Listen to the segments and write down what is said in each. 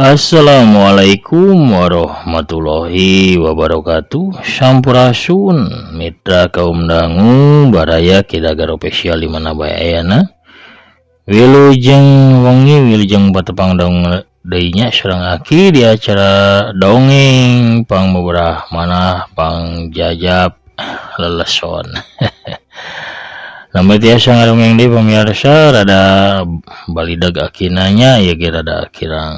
Assalamualaikum warahmatullahi wabarakatuh. Sampurasun mitra kaum dangu baraya kidagaro spesial di mana bae ayana. Wilujeng wengi wilujeng patepang dong deunya sareng aki di acara dongeng pangbeberah manah pangjajab leleson. Nama tiasa ngarongeng di pemirsa rada balidag akinanya ya kira rada kirang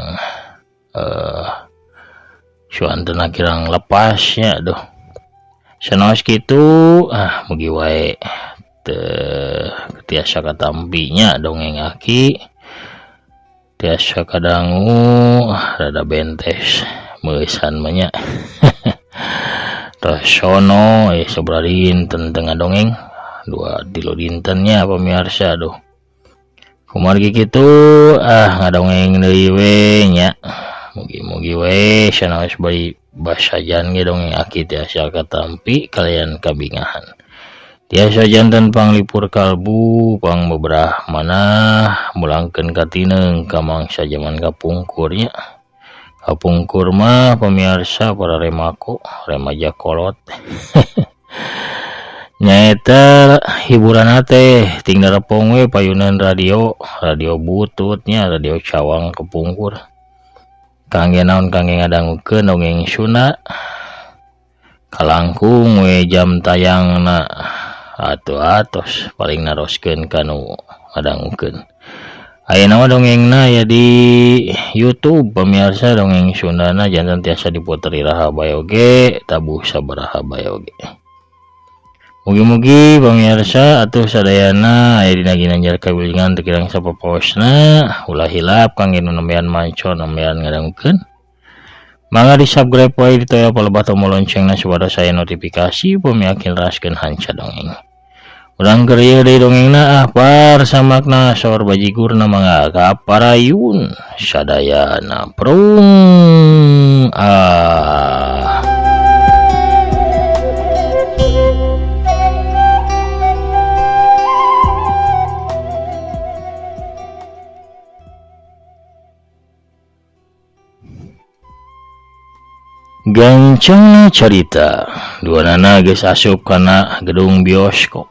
suantena kirang lepasnya doh sanaos kitu mugi wae tiasa katampinya dongeng aki tiasa kadangu rada bentes meusan manya rasono sabararin tentang dongeng dua dilo dintennya pemirsa doh kumargi kitu ngadongeng deui we nya mugi-mugi we sanaos bari basajan ge dongeng aki tiasa katampi kalian kabingahan tiasa janten panglipur kalbu pangbeberah manah mulangkeun katineng ka mangsa jaman kapungkurnya kapungkur mah pemirsa para remaja kolot nyaeta hiburan teh ting darepong we payunan radio bututnya radio cawang kepungkur kangge naon kangge ngadangukeun dongeng Sunda kalangkung we jam tayangna atos paling naroskeun kanu ngadangukeun ayeuna dongengna ya di YouTube pemirsa dongeng Sundana janten tiasa diputer iraha bae oge tabuh sabaraha bae oge. Mugi-mugi pemirsa atuh sadayana aya dina ginanjar kawilingan teu kirang sapoposna ulah hilap kangge nu nembean mancon nembean ngadangukeun mangga di-subscribe wae ditoya palebah tombol loncengna supados aya notifikasi pamiakin raskeun hanca dongeng urang keur ieu deui dongengna parsamakna saur bajigurna mangga kaparayun sadayana prung Gancangna carita duanana geus asup kana gedung bioskop.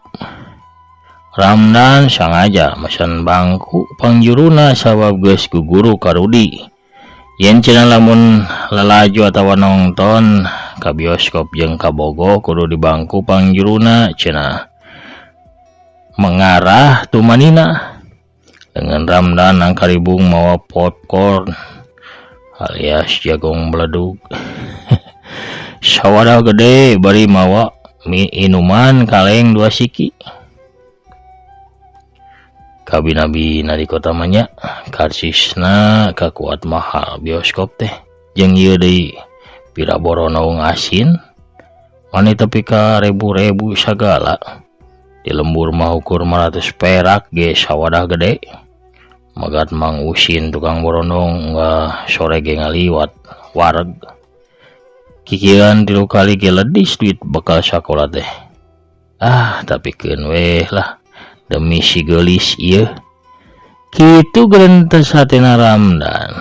Ramdan sangaja mesen bangku pangjuruna sabab geus guguru ka Rudi. Yen cenah lamun lalaju atawa nongton ka bioskop jeung ka bogo kudu di bangku pangjuruna cenah mengarah tumanina. Dengan Ramdan angkaribung mawa popcorn alias jagong beledug. Sawadah gede bari mawa minuman kaleng 2 siki. Kabina-bina di kota manya karsisna kakuat mahal bioskop teh jeung ieu deui pira boronaung asin mani tepi ka ribu-ribu sagala di lembur mah ukur 500 perak ge sawadah gede magat Mang Usin tukang boronong sore ge ngaliwat wareg kikiran 3 kali ge ledis duit bekal sakola teh tapi keun we lah demi si geulis ieu kitu geuntes hatena Ramdan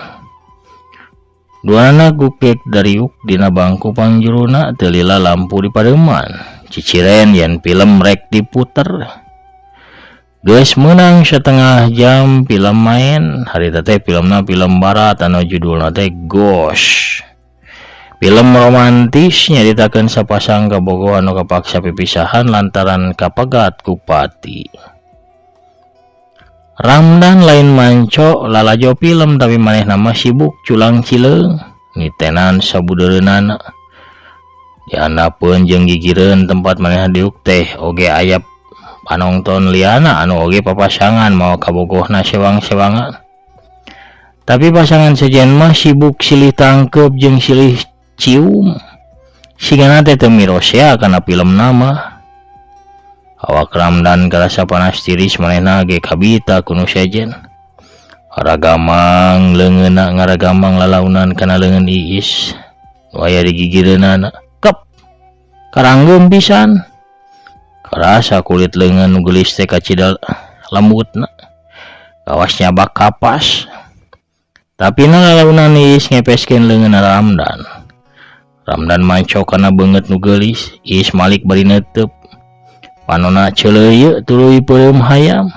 duana gukek dariuk dina bangku pangjuruna teu lila lampu di padeuman ciciren yen film rek diputer geus meunang setengah jam film main harita teh filmna film barat anu judulna teh Ghost. Film romantis nyaritakeun sapasang kabogoh anu kapaksa pipisahan lantaran kapegat ku pati. Ramdan lain manco lalajo film tapi manehna mah sibuk culang cileung nitenan sabudeureunana. Diandapeun jeung gigireun tempat manehna diuk teh oge aya panonton liana anu oge papasangan mau kabogohna sewang-sewangan. Tapi pasangan sejen mah sibuk silih tangkep jeung silih cium sigana teh teu mirosea kana film nama awak Ramdan karasa panas tiris manehna ge kabita kuno sejen haragamang leungeunna ngaragamang lalaunan kana leungeun Iis nu aya di gigireunana kep karanggeum pisan karasa kulit leungeun nu geulis teh kacidal lembutna kawasnya bak kapas Tapi nalaunan Iis ngepeskeun leungeun Ramdan. Ramdan mancok kana beungeut nu geulis. Iis malik bari neuteup. Panonna ceuleuyeuk tuluy peureum hayam.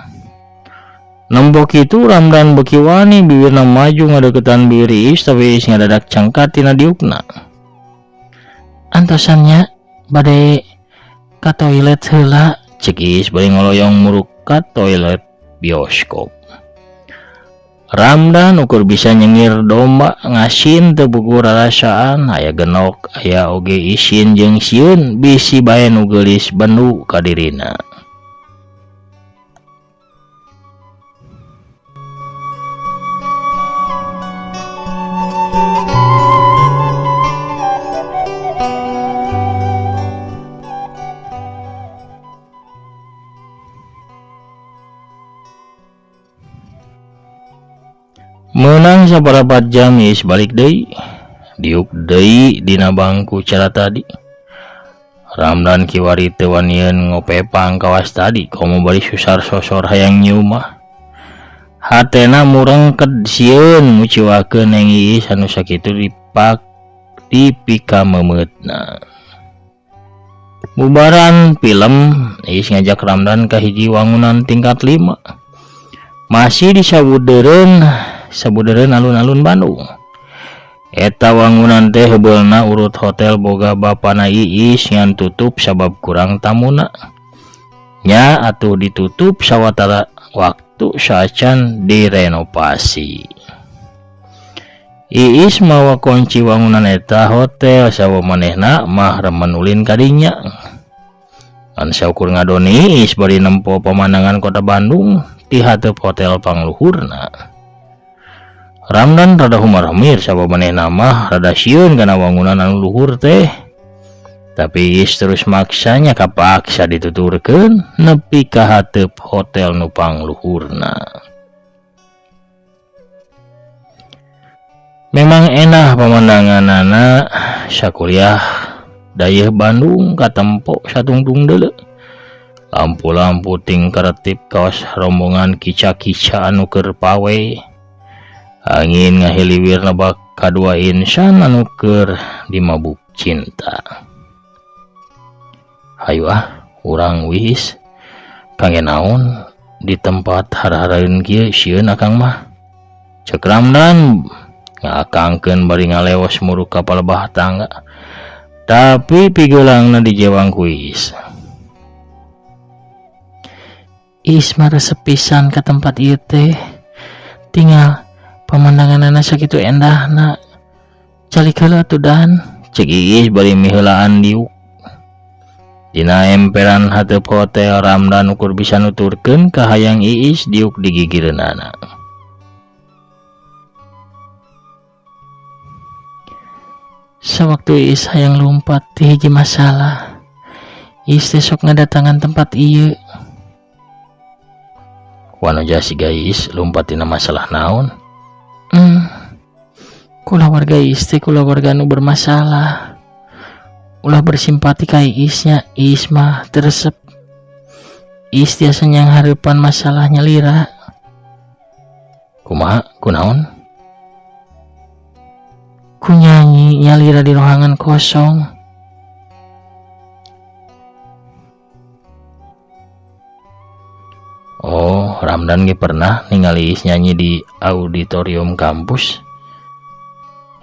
Nembok itu Ramdan beuki wani bibirna maju ngadeuketan bibir Iis tapi Iis ngadadak cangkat tina diukna. Antosannya bade ka toilet heula, cek Iis bari ngoloyong muruk ka toilet bioskop. Ramdan ukur bisa nyengir domba ngasin teu buku rarasaan, aya genok aya oge isin jeung sieun bisi bae nu geulis bendu ka dirina. Menang sabarapat jam Iis balik deui. Diuk deui dina bangku cara tadi. Ramdan kiwari teu wanian ngopepang kawas tadi, komo bari susar sosor hayang nyium mah. Hatena murengket sieun nguciwakeun Neng Iis anu sakitu dipika memeutna. Bubaran film, Iis ngajak Ramdan ka hiji wangunan tingkat 5. Masih disabudeureun alun-alun Bandung. Eta wangunan teh heubeulna urut hotel boga bapana Iis ngan tutup sabab kurang tamuna. Nya atuh ditutup sawatara waktu saacan direnovasi. Iis mawa kunci wangunan eta hotel sawa manehna mah remen ulin ka dinya. An saukur ngadoni Iis bari nempo pemandangan kota Bandung ti hateup hotel pangluhurna. Ramdan rada humar-humir sabab manehna mah rada sieun kana wangunan anu luhur teh. Tapi Iis terus maksanya kapaksa dituturkeun nepi ka hateup hotel nu pangluhurna. Memang enah pemandanganana sakuliah dayeuh Bandung katempo satungtung deuleu. Lampu-lampu ting karetip kaos rombongan kica-kica anu keur pawe. Angin ngahiliwir nebak kadua insan anu keur dimabuk cinta. Hayu urang wis kangge naon di tempat har-haraeun kieu sieun akang mah. Cek Ramdan ngakangkeun bari ngaleos muruk ka palebah tangga. Tapi pigeulangna dijewang ku Iis. Iis mah resep pisan ka tempat ieu teh. Tinggal pemandanganana sakitu endahna. Calik heula atuh dan, cek Iis bari miheulaan diuk. Dina emperan hateup hotel Ramdan ukur bisa nuturkeun ka hayang Iis diuk di gigireunana. Sawaktu Iis hayang lumpat ti hiji masalah, Iis teh sok ngadatangan tempat ieu. Wanu jasi Iis lumpat tina masalah naon? Kulawarga Iis teh kulawarga nu bermasalah. Ulah bersimpati ka Iisnya, Iis mah teresep. Iis tiasa nyanghareupan masalahnya lira. Kumaha? Kunaon? Ku nyanyi nyalira di ruangan kosong. Oh, Ramdan ge pernah ningali Iis nyanyi di auditorium kampus.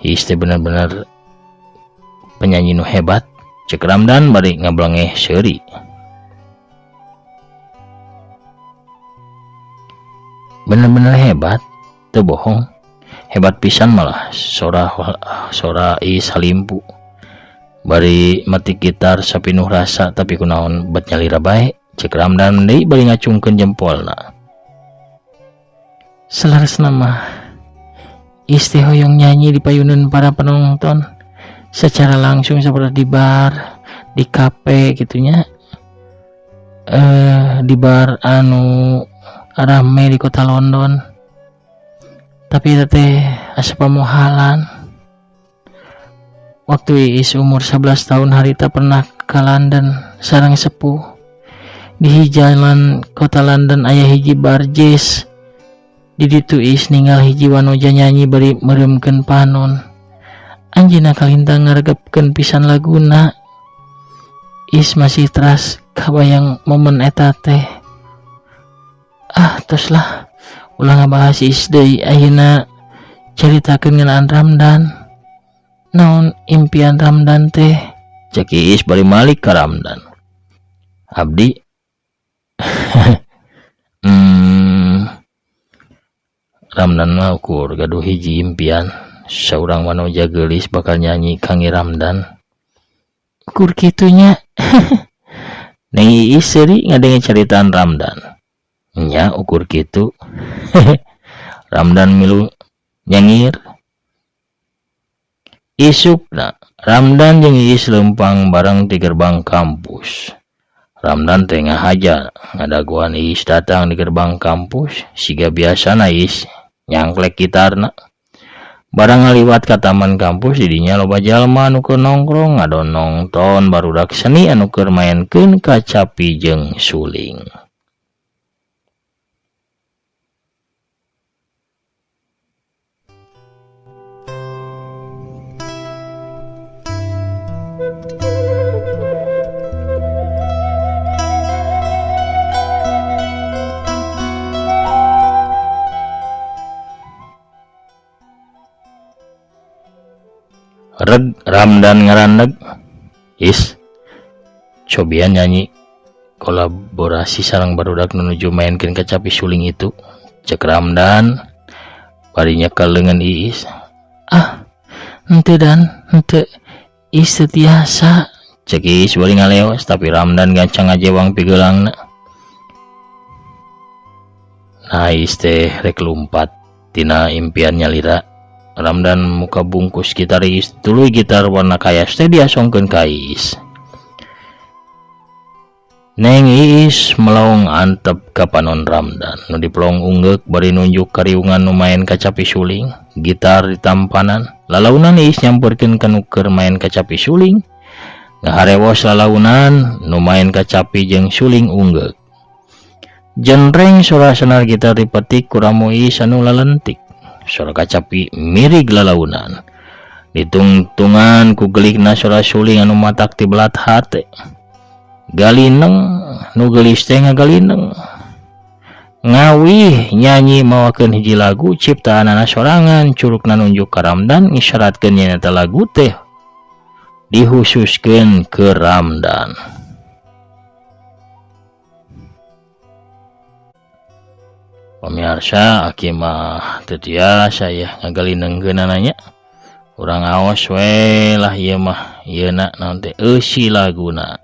Iis teh bener-bener penyanyi nu hebat. Cek Ramdan bari ngablengeh seuri. Bener-bener hebat, teu bohong. Hebat pisan malah, sora Iis halimpu. Bari metik gitar sapinuh rasa tapi kunaon bet nyalira bae. Cek Ramdan deui bari ngacungkeun jempolna. Selaresna mah Iis teh hoyong nyanyi di payuneun para penonton secara langsung seperti di bar, di kafe gitunya. Di bar anu rame di kota London. Tapi itu teh asa pamohalan. Waktu Iis umur 11 tahun harita pernah ke London sareng sepuh. Di jalan kota London aya hiji bar jazz. Di ditu Iis ninggal hiji wanoja nyanyi bari meremkeun panon. Anjeunna kalintang ngaregepkeun pisan laguna. Iis masih teras kabayang momen eta teh. Tos lah, ulah ngabahas Iis deui. Ayeuna caritakeun ngeunaan Ramdan. Naon impian Ramdan teh? Cek Iis bari malik ka Ramdan. Abdi Ramdan mah ukur gaduh hiji impian. Saurang wanoja geulis bakal nyanyi kangge Ramdan. Ukur kitunya. Neng Iis seuri ngadenge caritaan Ramdan. Nya ukur kitu. Ramdan milu nyengir. Isukna Ramdan jeung Iis leumpang bareng di gerbang kampus. Ramdan teh ngahaja ngadaguan Iis datang di gerbang kampus. Siga biasana Iis nyangklek gitarna. Barang ngaliwat ka taman kampus, didinya loba jalma anu keur nongkrong ngadon nongton barudak seni anu keur maenkeun kacapi jeung suling. Reg Ramdan ngarandeg. Is cobian nyanyi kolaborasi sareng barudak nuju mainkeun kacapi suling itu. Cek Ramdan bari nyekel leungeun Iis. Henteu dan henteu Iis tiasa. Cek Iis bari ngaleos tapi Ramdan gancang ngajewang pigeulangna. Nah Iis teh rek lumpat tina impiannya lira. Ramdan muka bungkus gitar Iis, tuluy gitar warna kayas teh diasongkeun ka Iis. Neng Iis melaung antep ka panon Ramdan, nu dipelong ungeuk bari nunjuk kariungan nu maen kacapi suling, gitar ditampanan. Lalaunan Iis nyamperkeun ka nu keur maen kacapi suling, ngaharewos lalaunan nu maen kacapi jeung suling ungeuk. Jenreng sora senar gitar dipetik ku ramu Iis anu lalentik. Sora kacapi mirig lalaunan. Ditungtungan ku gelikna sora suling anu matak ti belat hate. Galineng nu geulis teh ngagalineng. Ngawih nyanyi mawakeun hiji lagu ciptaanana sorangan curugna nunjuk ka Ramdan ngisyaratkeun yen eta lagu teh dihususkeun ke Ramdan. Pemirsa, aki mah teu tiasa ya ngagalinengkeun nanya. Urang aos we lah ieu mah yeuna naon teh eusi laguna.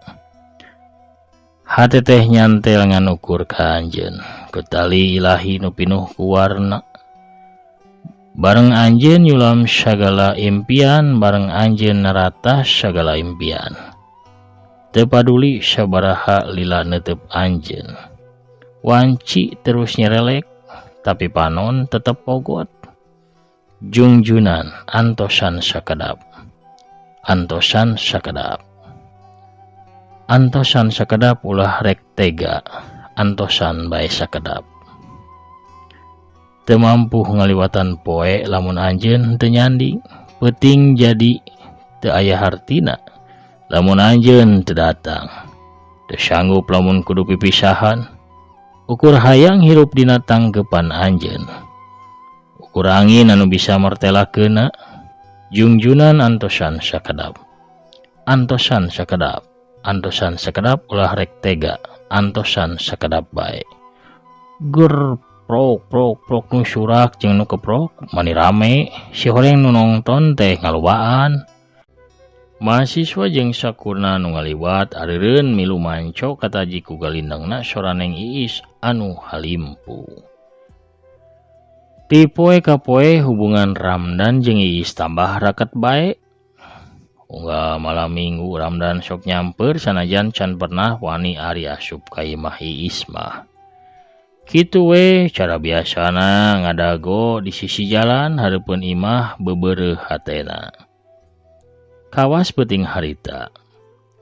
Hate teh nyantel ngan ukur ka anjeun ku tali ilahi nu pinuh ku warna. Bareng anjeun nyulam sagala impian, bareng anjeun narata sagala impian. Teu paduli sabaraha lila neuteup anjeun. Wanci terus nyerelek, tapi panon tetep pogot. Jungjunan antosan sakedap. Antosan sakedap. Antosan sakedap ulah rek tega. Antosan bae sakedap. Teu mampu ngaliwatan poe lamun anjeun teu nyandi. Peuting jadi teu aya hartina lamun anjeun teu datang. Teu sanggup lamun kudu pipisahan. Ukur hayang hirup dina tanggepan anjeun. Ukur angin anu bisa mertelakeuna. Jungjunan antosan sakedap. Antosan sakedap. Antosan sakedap ulah rek tega. Antosan sakedap bae. Gur prok prok prok nu surak jeung nu keprok mani rame. Si horeng nu nongton teh ngalobaan. Mahasiswa jeung sakurna nu ngaliwat areureun milu manco kataji ku galindangna sora Neng Iis anu halimpu. Ti poe ka poe hubungan Ramdan jeung Iis tambah raket bae. Unggal malam minggu Ramdan sok nyamper sanajan can pernah wani ari asup ka imah Iis mah. Kitu we cara biasana ngadago di sisi jalan hareupeun imah bebeureuh hatena. Kawas peuting harita.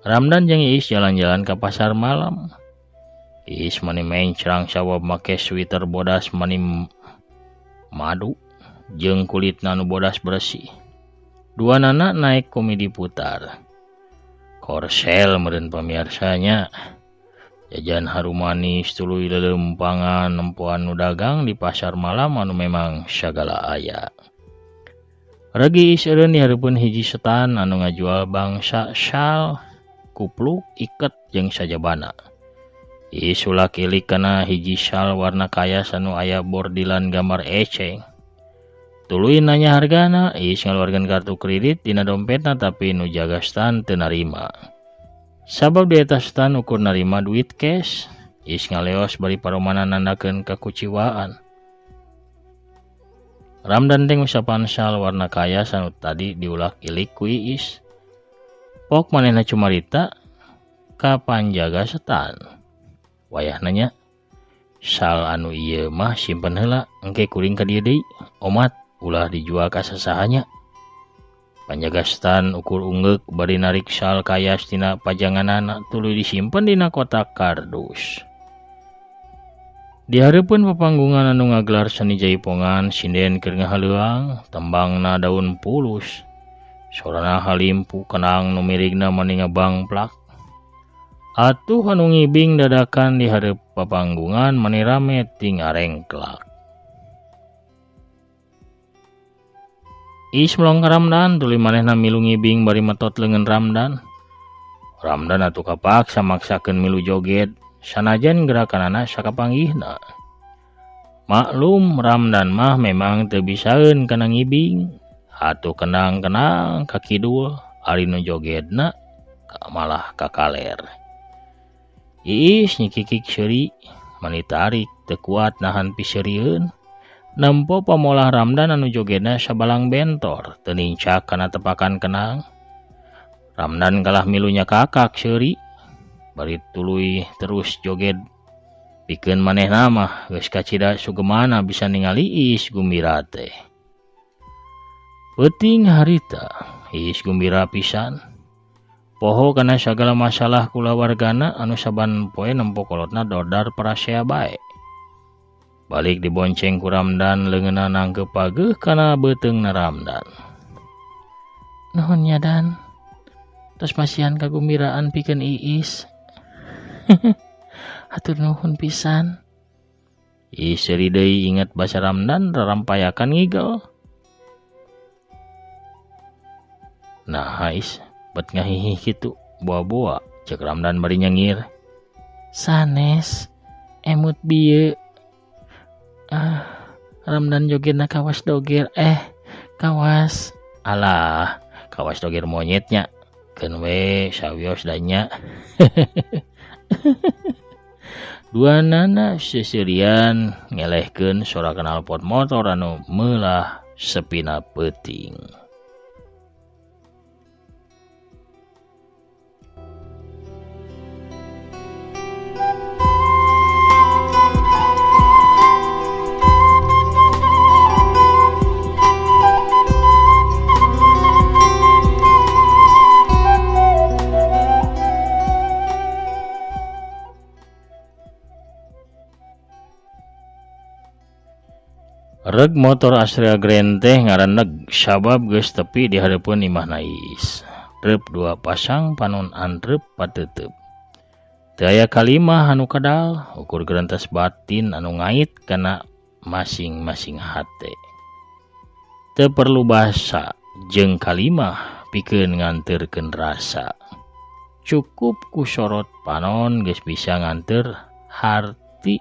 Ramdan jeung Iis jalan-jalan ka pasar malam. Iis mani mencrang sawab make sweater bodas mani madu, jeung kulitna nu bodas bersih. Duanana naik komedi putar. Korsel meureun pamiarsanya. Jajan harum manis tuluy lelempangan nempoan nu dagang di pasar malam anu memang sagala aya. Ragi iseureun di hareupeun hiji setan anu ngajual bangsa syal, kupluk, iket, jeung sajabana. Ulah kilik kana hiji syal warna kayas anu aya bordilan gambar eceng. Tuluy nanya hargana, ngaluarkeun kartu kredit dina dompetna tapi nu jaga stan teu narima. Sabab di eta stan ukur narima duit cash, ngaleos bari paromana nandakeun kakuciwaan. Ramdan teh usapan syal warna kayas anu tadi diulah kilik ku Iis. Pok manehna cumarita ka panjaga setan. Wayah nanya, syal anu ieu mah simpen heula engke kuring ka dieu deui, omat ulah dijual ka sasahanya. Panjaga stan ukur ungeuk bari narik syal kayas tina pajanganana tuluy disimpen dina kotak kardus. Di hareupeun papanggungan anu ngagelar seni jaipongan sinden keur ngahaleuang, tembangna daun pulus. Sorana halimpu kenang nu mirigna mani ngabangplak. Atuh anu ngibing dadakan di hareup papanggungan mani rame ting arengklak. Is melong ka Ramdan tuluy manehna milu ngibing bari metot leungeun Ramdan. Ramdan atuh kapaksa maksakeun milu joget sanajan gerakanana sakapanggihna. Maklum Ramdan mah memang teu bisaeun kana ngibing. Atuh kenang-kenang ka kidul ari nu jogetna malah kakaler. Iis nyikikik seuri mani tarik teu kuat nahan piseurieun. Nempo pamolah Ramdan anu jogetna sabalang bentor teu nincak kana tepakan kenang. Ramdan kalah milunya kakak seuri. Bari tuluy terus joget pikeun manehna mah geus kacida sugemana bisa ningali Iis gumbira teh. Peuting harita Iis gumbira pisan. Poho kana sagala masalah kulawargana anu saban poe nempo kolotna dodar parasea bae. Balik dibonceng ku Ramdan leungeunna nangkep pageuh kana beuteungna Ramdan. Nuhun nya Dan. Tos masihan kagumbiraan pikeun Iis. Hatur nuhun pisan. Iis seuri deui inget basa Ramdan rarampayakan ngigel. Nah Iis bet ngahihi kitu boa-boa cek Ramdan bari nyengir. Sanes emut bieu. Ramdan jogetna kawas doger kawas. Alah kawas doger monyetnya. Keun we sawios da nya. Duanana seserian ngelehkeun sora knalpot motor anu meulah sepina peuting. Reg motor Astrea Grand teh ngaraneg sabab geus tepi di hareupeun imahna Iis. Trep dua pasang panon antrep pateuteub. Teu aya kalimah anu kadal ukur gerentas batin anu ngait kana masing-masing hate. Teu perlu basa jeung kalimah pikeun nganteurkeun rasa. Cukup ku sorot panon geus bisa nganteur harti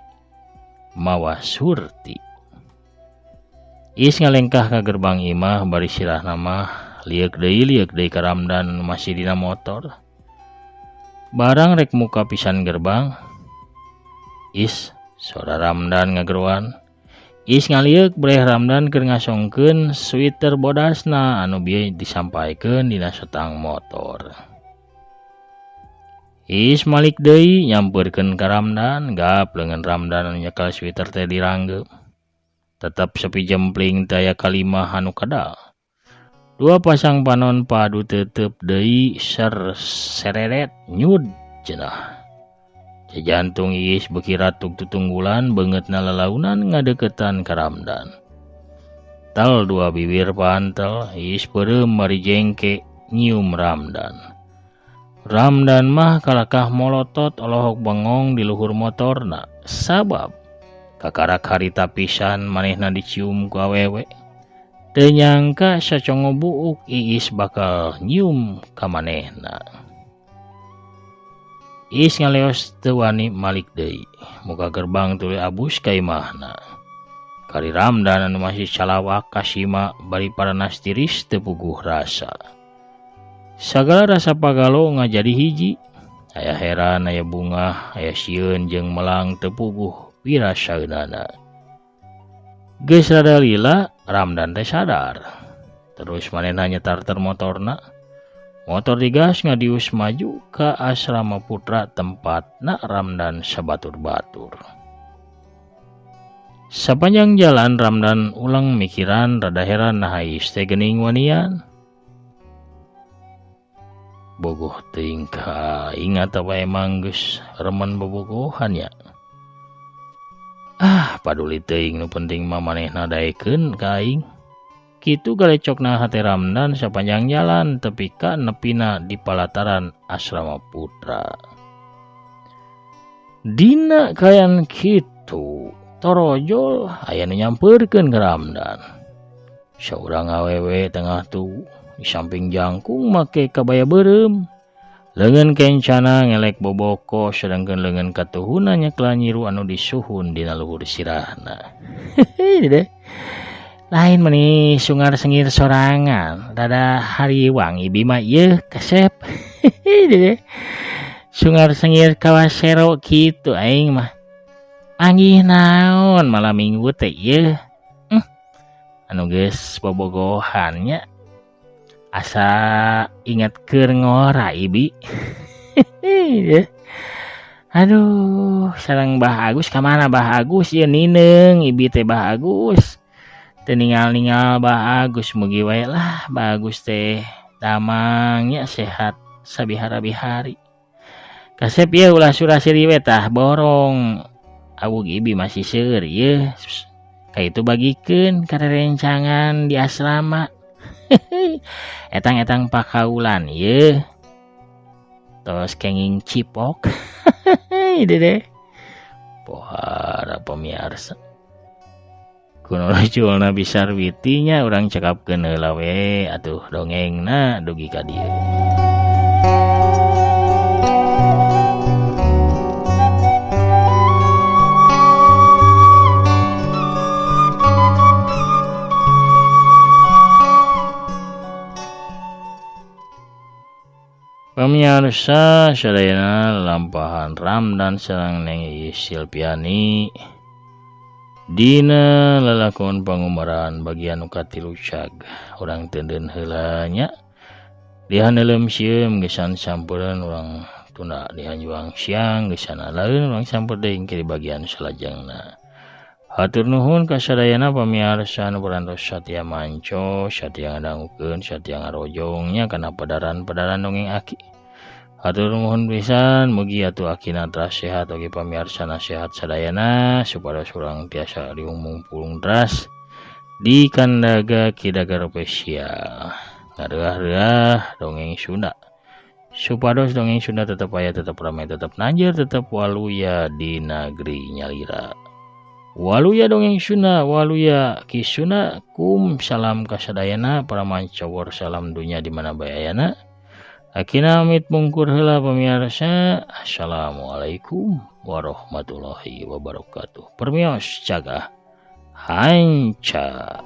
mawa surti. Iis ngalengkah ka gerbang imah bari sirahna mah liek deui ka Ramdan masih dina motor. Barang rek muka pisan gerbang. Is sora Ramdan ngageruan. Is ngaliek breh Ramdan keur ngasongkeun sweater bodasna anu bieu disampaikeun dina setang motor. Is malik deui nyampeurkeun ka Ramdan, gap leungeun Ramdan anu nyekel sweater teh diranggeum. Tetap sepi jempling daya kalimah anu kadal. Dua pasang panon padu tetep deui sereret nyud cenah. Jantung Iis beuki ratuk tutunggulan beungeutna lalaunan ngadeukeutan ka Ramdan. Tal dua bibir pantel, is perem mari jengke nyium Ramdan. Ramdan mah kalakah molotot olohok bengong di luhur motorna. Sabab kakarak harita pisan manehna dicium ku awewe. Teu nyangka sacongo buuk Iis bakal nyium ka manehna. Iis ngaleos teu wani malik deui. Muka gerbang tuluy abus ka imahna. Kari Ramdan anu masih calawak kasima bari paranas tiris teu puguh rasa. Sagala rasa pagalo ngajadi hiji. Aya heran, aya bunga, aya sieun jeung melang teu puguh wirasaeunana. Geus rada lila, Ramdan teh sadar. Terus manehna nyetarter motorna. Motor digas ngadius maju ka asrama putra tempatna Ramdan sabatur-batur. Sapanjang jalan Ramdan ulang mikiran rada heran nah Iis teh geuning wanian. Bogoh teuing ka ingat apa emang geus remen bobogohan ya. Paduli teuing nu penting mah manehna daekeun ka aing. Kitu galecokna hate Ramdan sapanjang jalan tepi ka nepina di palataran asrama putra. Dina kayan kitu torojol aya nu nyampeurkeun ka Ramdan. Saurang awewe tengah tu di samping jangkung make kabaya beureum. Leungeun kencana ngelek boboko sedangkeun leungeun katuhuna nyekla nyiru anu disuhun dina luhur sirahna. Hehe. Lain meni sungar sengir sorangan, rada hariwang ibi mah ieu kasep. Hehe. Sungar sengir kawasero kitu aing mah. Anggih naon malam minggu teh ieu. Anu geus bobogohan nya. Asa ingat keur ngora ibi. Aduh, sareng Bah Agus ka mana Bah Agus ieu nineng ibi teh Bah Agus. Teu ningal-ningal Bah Agus mugi wae lah Bah Agus teh damang nya sehat sabihara-bihari. Kasep ieu ulah surah siriwe tah borong. Awug ibi masih seueur ieu. Ka itu bagikeun kada rencangan di asrama. Etang-etang pakaulan ieu. Tos kenging cipok. Dede. Pohara pemirsa. Kuno julna bisar witinya urang cekapkeun heula we atuh dongengna dugi ka dieu. Pemirsa sadayana lampahan Ramdan sareng Neng Iis Silviani dina lalakon pangumbaran bagian nu katilu cag urang teudeun heula nya dihaneulem sieum gesan sampureun urang tunda dihanjuang siang gesan alaeun urang sampur deui ke di bagian salajengna. Hatur nuhun ka sadayana pamirsa nu parantos satya manco, satya ngadangukeun, satya ngarojongnya kana padaran-padaran dongeng aki. Hatur nuhun pisan mugi atuh akina teras sehat oge pamirsana sehat sadayana supados urang tiasa diumung pulung teras di kandaga kidaga spesial. Ngareuah-reuah dongeng Sunda. Supados dongeng Sunda tetep aya, tetep ramai, tetep nanjeur, tetep waluya di negeri nyalira. Waluya dongeng Sunda, waluya kisuna, kum salam kasadayana para mancawor salam dunya di mana bae ayana. Akina amit mungkur heula pamirsa. Assalamualaikum warahmatullahi wabarakatuh. Permios cagah hanca.